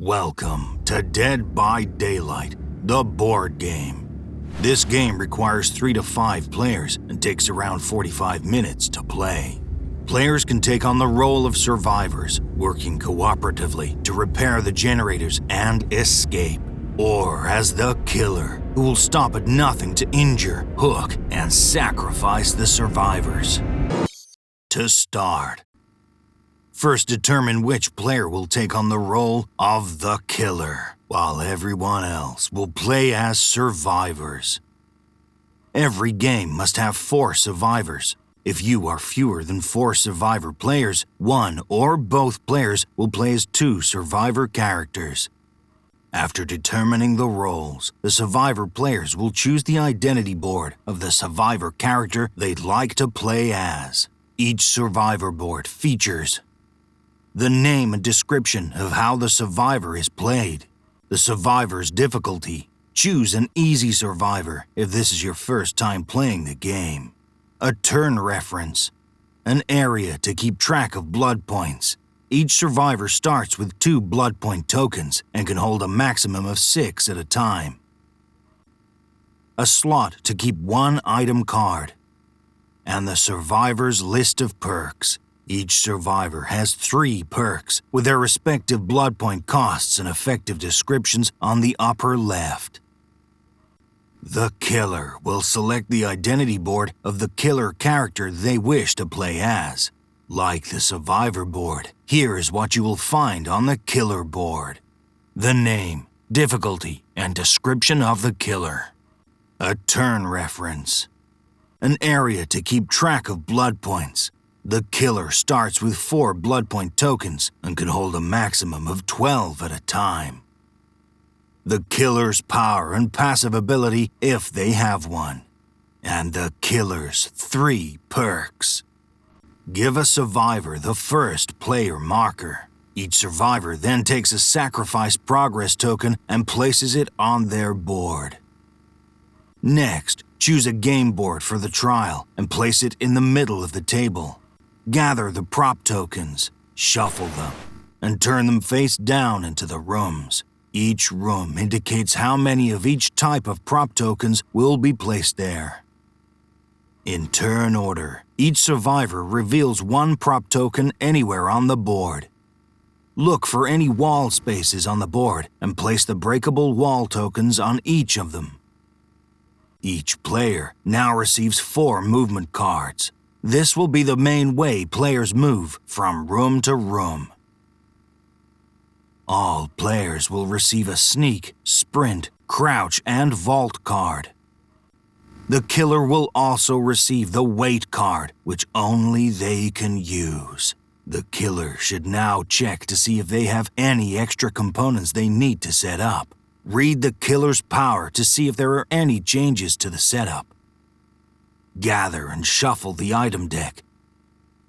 Welcome to Dead by Daylight, the board game. This game requires 3 to 5 players and takes around 45 minutes to play. Players can take on the role of survivors, working cooperatively to repair the generators and escape, or as the killer, who will stop at nothing to injure, hook, and sacrifice the survivors. To start, first determine which player will take on the role of the killer, while everyone else will play as survivors. Every game must have 4 survivors. If you are fewer than 4 survivor players, one or both players will play as 2 survivor characters. After determining the roles, the survivor players will choose the identity board of the survivor character they'd like to play as. Each survivor board features the name and description of how the survivor is played, the survivor's difficulty. Choose an easy survivor if this is your first time playing the game. A turn reference, an area to keep track of blood points. Each survivor starts with 2 blood point tokens and can hold a maximum of 6 at a time. A slot to keep 1 item card. And the survivor's list of perks. Each survivor has 3 perks, with their respective blood point costs and effective descriptions on the upper left. The killer will select the identity board of the killer character they wish to play as. Like the survivor board, here is what you will find on the killer board: the name, difficulty, and description of the killer. A turn reference. An area to keep track of blood points. The killer starts with 4 blood point tokens and can hold a maximum of 12 at a time. The killer's power and passive ability if they have one. And the killer's 3 perks. Give a survivor the first player marker. Each survivor then takes a sacrifice progress token and places it on their board. Next, choose a game board for the trial and place it in the middle of the table. Gather the prop tokens, shuffle them, and turn them face down into the rooms. Each room indicates how many of each type of prop tokens will be placed there. In turn order, each survivor reveals 1 prop token anywhere on the board. Look for any wall spaces on the board and place the breakable wall tokens on each of them. Each player now receives 4 movement cards. This will be the main way players move from room to room. All players will receive a sneak, sprint, crouch, and vault card. The killer will also receive the wait card, which only they can use. The killer should now check to see if they have any extra components they need to set up. Read the killer's power to see if there are any changes to the setup. Gather and shuffle the item deck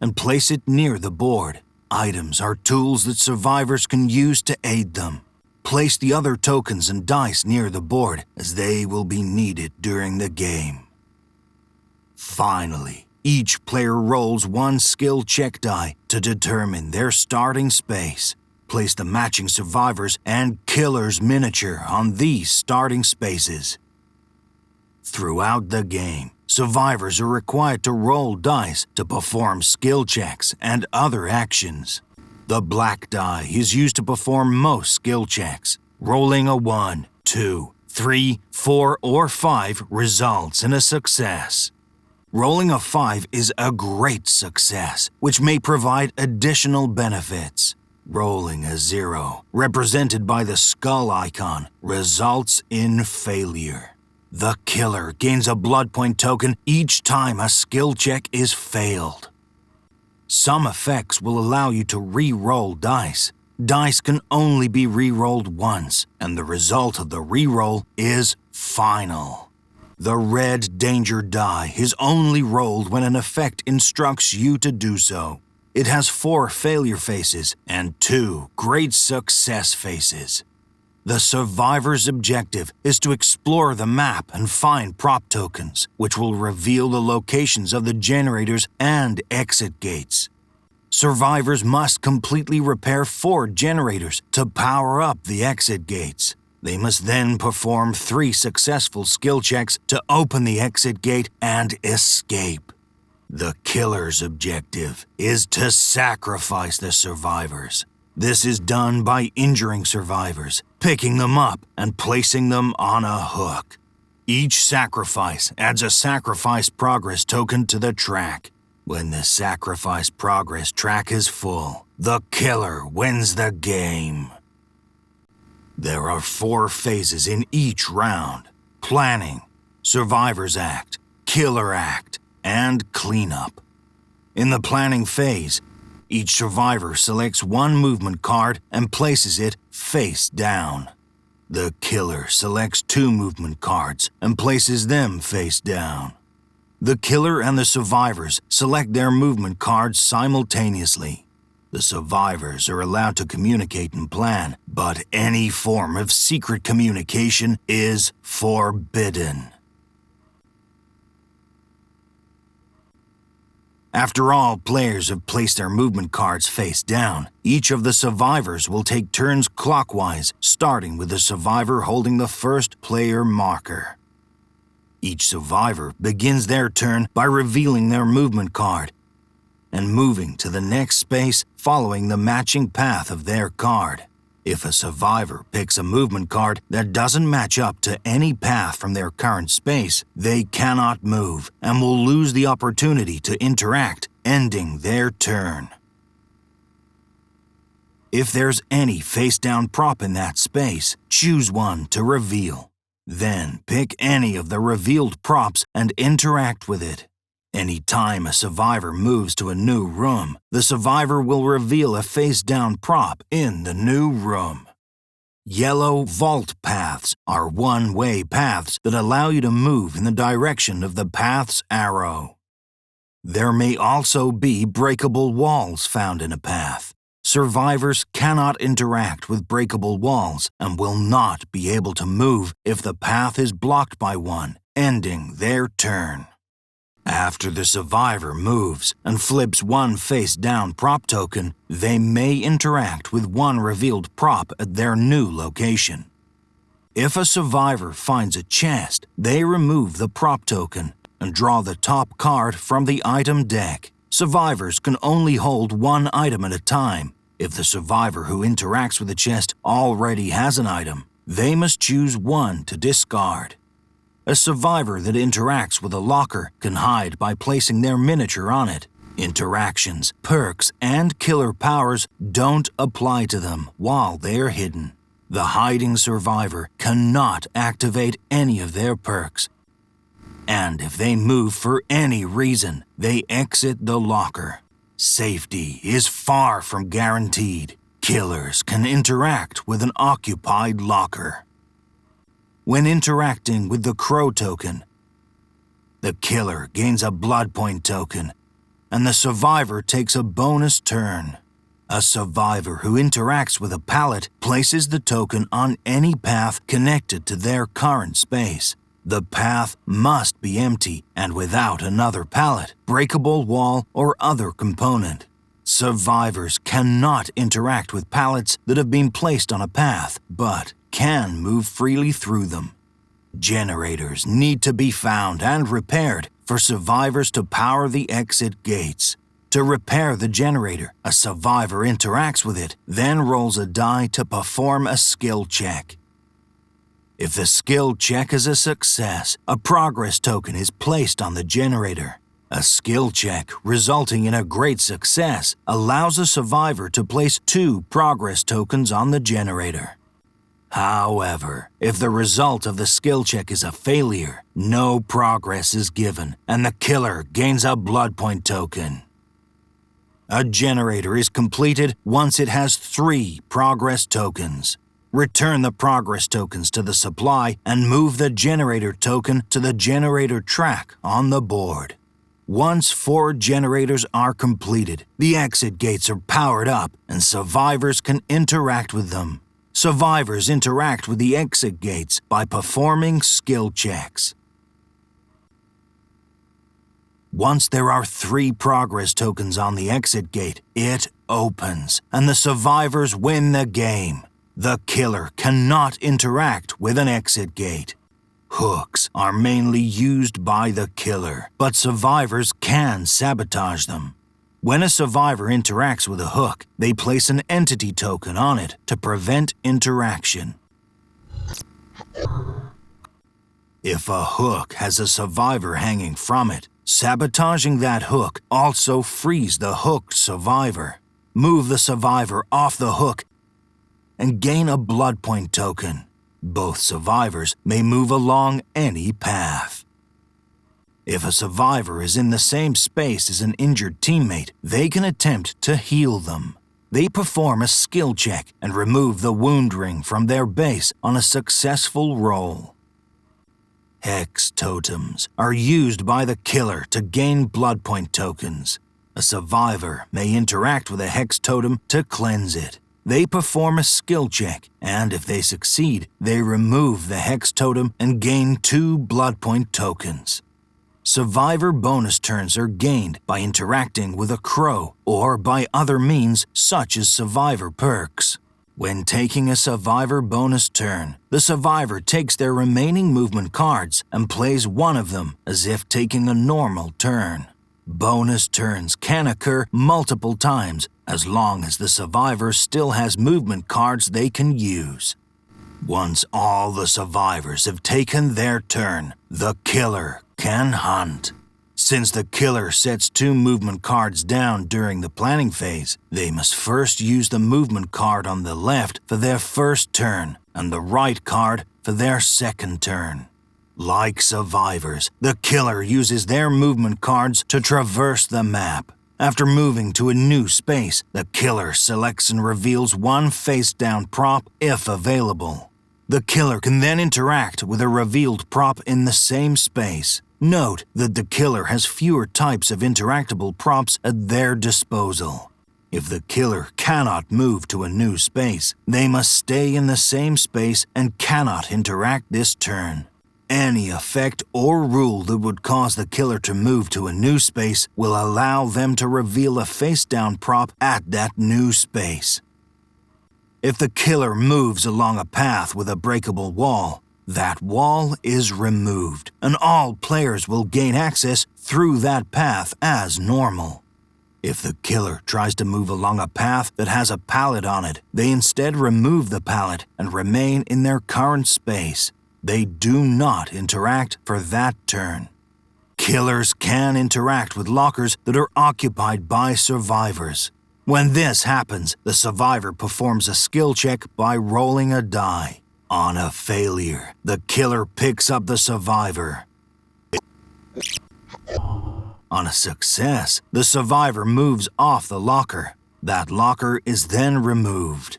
and place it near the board. Items are tools that survivors can use to aid them. Place the other tokens and dice near the board as they will be needed during the game. Finally, each player rolls 1 skill check die to determine their starting space. Place the matching survivors and killer's miniature on these starting spaces. Throughout the game, survivors are required to roll dice to perform skill checks and other actions. The black die is used to perform most skill checks. Rolling a 1, 2, 3, 4, or 5 results in a success. Rolling a 5 is a great success, which may provide additional benefits. Rolling a 0, represented by the skull icon, results in failure. The killer gains a blood point token each time a skill check is failed. Some effects will allow you to re-roll dice. Dice can only be re-rolled once, and the result of the re-roll is final. The red danger die is only rolled when an effect instructs you to do so. It has 4 failure faces and 2 great success faces. The survivor's objective is to explore the map and find prop tokens, which will reveal the locations of the generators and exit gates. survivors must completely repair 4 generators to power up the exit gates. They must then perform 3 successful skill checks to open the exit gate and escape. The killer's objective is to sacrifice the survivors. This is done by injuring survivors, picking them up, and placing them on a hook. Each sacrifice adds a sacrifice progress token to the track. When the sacrifice progress track is full, the killer wins the game. There are 4 phases in each round: planning, survivors act, killer act, and cleanup. In the planning phase, each survivor selects 1 movement card and places it face down. The killer selects 2 movement cards and places them face down. The killer and the survivors select their movement cards simultaneously. The survivors are allowed to communicate and plan, but any form of secret communication is forbidden. After all players have placed their movement cards face down, each of the survivors will take turns clockwise, starting with the survivor holding the first player marker. Each survivor begins their turn by revealing their movement card and moving to the next space following the matching path of their card. If a survivor picks a movement card that doesn't match up to any path from their current space, they cannot move and will lose the opportunity to interact, ending their turn. If there's any face-down prop in that space, choose one to reveal. Then pick any of the revealed props and interact with it. Anytime a survivor moves to a new room, the survivor will reveal a face-down prop in the new room. Yellow vault paths are one-way paths that allow you to move in the direction of the path's arrow. There may also be breakable walls found in a path. Survivors cannot interact with breakable walls and will not be able to move if the path is blocked by one, ending their turn. After the survivor moves and flips 1 face-down prop token, they may interact with 1 revealed prop at their new location. If a survivor finds a chest, they remove the prop token and draw the top card from the item deck. Survivors can only hold 1 item at a time. If the survivor who interacts with the chest already has an item, they must choose 1 to discard. A survivor that interacts with a locker can hide by placing their miniature on it. Interactions, perks, and killer powers don't apply to them while they're hidden. The hiding survivor cannot activate any of their perks. And if they move for any reason, they exit the locker. Safety is far from guaranteed. Killers can interact with an occupied locker. When interacting with the Crow token, the killer gains a blood point token, and the survivor takes a bonus turn. A survivor who interacts with a pallet places the token on any path connected to their current space. The path must be empty and without another pallet, breakable wall, or other component. Survivors cannot interact with pallets that have been placed on a path, but can move freely through them. Generators need to be found and repaired for survivors to power the exit gates. To repair the generator, a survivor interacts with it, then rolls a die to perform a skill check. If the skill check is a success, a progress token is placed on the generator. A skill check resulting in a great success allows a survivor to place 2 progress tokens on the generator. However, if the result of the skill check is a failure, no progress is given, and the killer gains a blood point token. A generator is completed once it has 3 progress tokens. Return the progress tokens to the supply and move the generator token to the generator track on the board. Once 4 generators are completed, the exit gates are powered up and survivors can interact with them. Survivors interact with the exit gates by performing skill checks. Once there are 3 progress tokens on the exit gate, it opens, and the survivors win the game. The killer cannot interact with an exit gate. Hooks are mainly used by the killer, but survivors can sabotage them. When a survivor interacts with a hook, they place an entity token on it to prevent interaction. If a hook has a survivor hanging from it, sabotaging that hook also frees the hooked survivor. Move the survivor off the hook and gain a blood point token. Both survivors may move along any path. If a survivor is in the same space as an injured teammate, they can attempt to heal them. They perform a skill check and remove the wound ring from their base on a successful roll. Hex totems are used by the killer to gain blood point tokens. A survivor may interact with a hex totem to cleanse it. They perform a skill check, and if they succeed, they remove the hex totem and gain 2 blood point tokens. Survivor bonus turns are gained by interacting with a crow or by other means such as survivor perks. When taking a survivor bonus turn, the survivor takes their remaining movement cards and plays one of them as if taking a normal turn. Bonus turns can occur multiple times as long as the survivor still has movement cards they can use. Once all the survivors have taken their turn, the killer can hunt. Since the killer sets 2 movement cards down during the planning phase, they must first use the movement card on the left for their first turn and the right card for their second turn. Like survivors, the killer uses their movement cards to traverse the map. After moving to a new space, the killer selects and reveals 1 face-down prop if available. The killer can then interact with a revealed prop in the same space. Note that the killer has fewer types of interactable props at their disposal. If the killer cannot move to a new space, they must stay in the same space and cannot interact this turn. Any effect or rule that would cause the killer to move to a new space will allow them to reveal a face-down prop at that new space. If the killer moves along a path with a breakable wall, that wall is removed, and all players will gain access through that path as normal. If the killer tries to move along a path that has a pallet on it, they instead remove the pallet and remain in their current space. They do not interact for that turn. Killers can interact with lockers that are occupied by survivors. When this happens, the survivor performs a skill check by rolling a die. On a failure, the killer picks up the survivor. On a success, the survivor moves off the locker. That locker is then removed.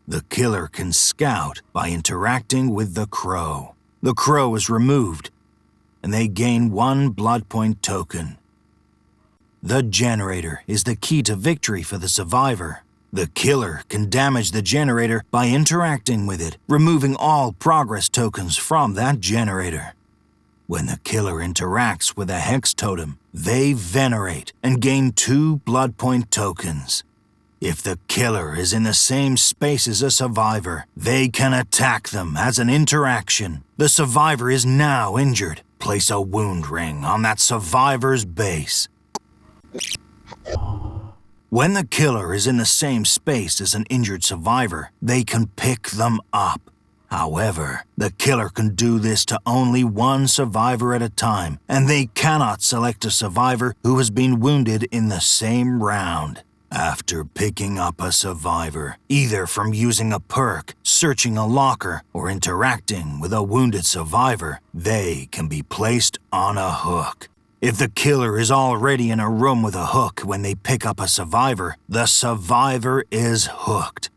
The killer can scout by interacting with the crow. The crow is removed, and they gain 1 blood point token. The generator is the key to victory for the survivor. The killer can damage the generator by interacting with it, removing all progress tokens from that generator. When the killer interacts with a hex totem, they venerate and gain 2 blood point tokens. If the killer is in the same space as a survivor, they can attack them as an interaction. The survivor is now injured. Place a wound ring on that survivor's base. When the killer is in the same space as an injured survivor, they can pick them up. However, the killer can do this to only 1 survivor at a time, and they cannot select a survivor who has been wounded in the same round. After picking up a survivor, either from using a perk, searching a locker, or interacting with a wounded survivor, they can be placed on a hook. If the killer is already in a room with a hook when they pick up a survivor, the survivor is hooked.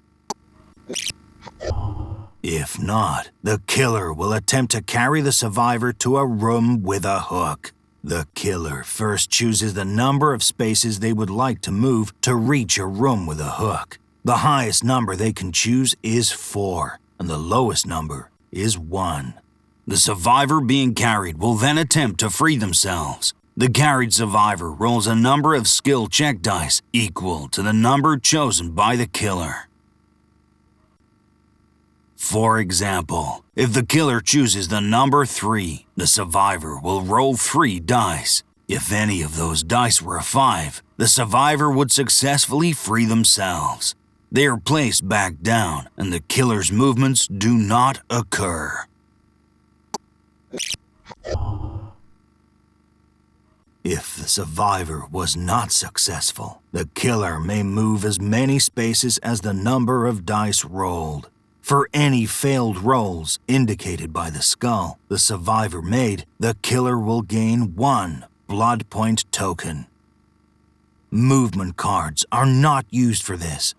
If not, the killer will attempt to carry the survivor to a room with a hook. The killer first chooses the number of spaces they would like to move to reach a room with a hook. The highest number they can choose is 4, and the lowest number is 1. The survivor being carried will then attempt to free themselves. The carried survivor rolls a number of skill check dice equal to the number chosen by the killer. For example, if the killer chooses the number 3, the survivor will roll 3 dice. If any of those dice were a 5, the survivor would successfully free themselves. They are placed back down, and the killer's movements do not occur. If the survivor was not successful, the killer may move as many spaces as the number of dice rolled. For any failed rolls indicated by the skull the survivor made, the killer will gain 1 blood point token. Movement cards are not used for this,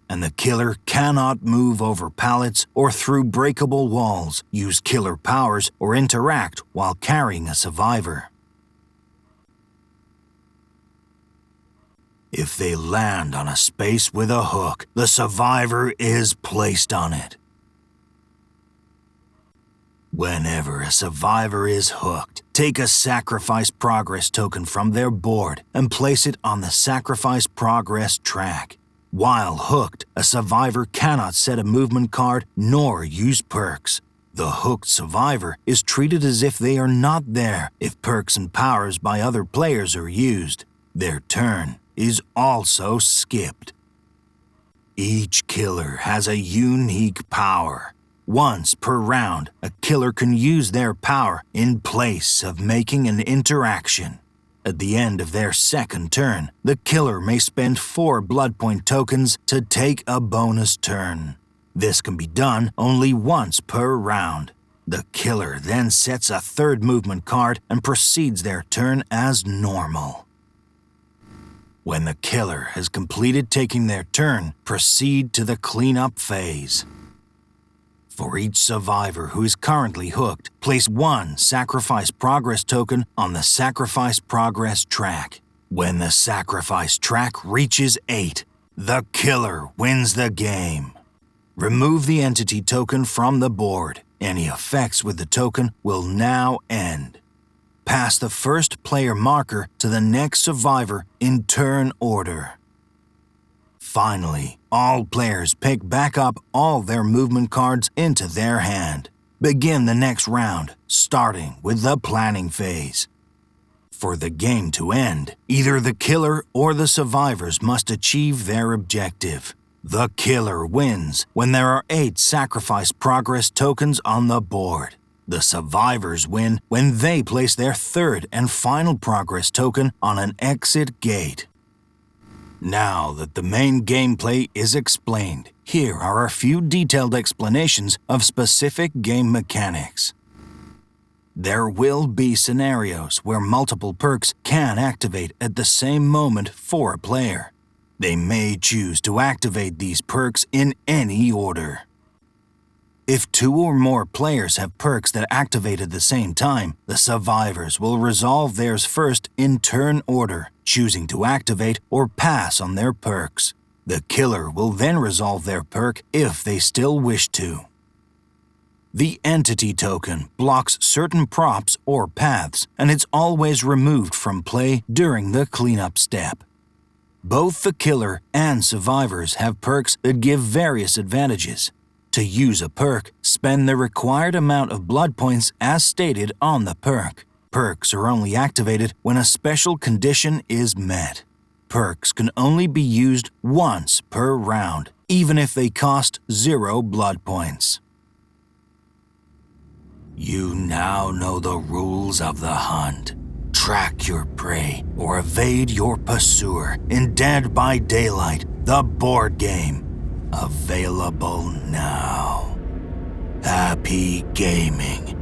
and the killer cannot move over pallets or through breakable walls, use killer powers, or interact while carrying a survivor. If they land on a space with a hook, the survivor is placed on it. Whenever a survivor is hooked, take a sacrifice progress token from their board and place it on the sacrifice progress track. While hooked, a survivor cannot set a movement card nor use perks. The hooked survivor is treated as if they are not there if perks and powers by other players are used. Their turn is also skipped. Each killer has a unique power. Once per round, a killer can use their power in place of making an interaction. At the end of their second turn, the killer may spend 4 blood point tokens to take a bonus turn. This can be done only once per round. The killer then sets a 3rd movement card and proceeds their turn as normal. When the killer has completed taking their turn, proceed to the cleanup phase. For each survivor who is currently hooked, place 1 sacrifice progress token on the sacrifice progress track. When the sacrifice track reaches 8, the killer wins the game. Remove the entity token from the board. Any effects with the token will now end. Pass the first player marker to the next survivor in turn order. Finally, all players pick back up all their movement cards into their hand. Begin the next round, starting with the planning phase. For the game to end, either the killer or the survivors must achieve their objective. The killer wins when there are 8 sacrifice progress tokens on the board. The survivors win when they place their 3rd and final progress token on an exit gate. Now that the main gameplay is explained, here are a few detailed explanations of specific game mechanics. There will be scenarios where multiple perks can activate at the same moment for a player. They may choose to activate these perks in any order. If 2 or more players have perks that activate at the same time, the survivors will resolve theirs first in turn order, choosing to activate or pass on their perks. The killer will then resolve their perk if they still wish to. The entity token blocks certain props or paths, and it's always removed from play during the cleanup step. Both the killer and survivors have perks that give various advantages. To use a perk, spend the required amount of blood points as stated on the perk. Perks are only activated when a special condition is met. Perks can only be used once per round, even if they cost 0 blood points. You now know the rules of the hunt. Track your prey or evade your pursuer in Dead by Daylight, the board game. Available now. Happy gaming.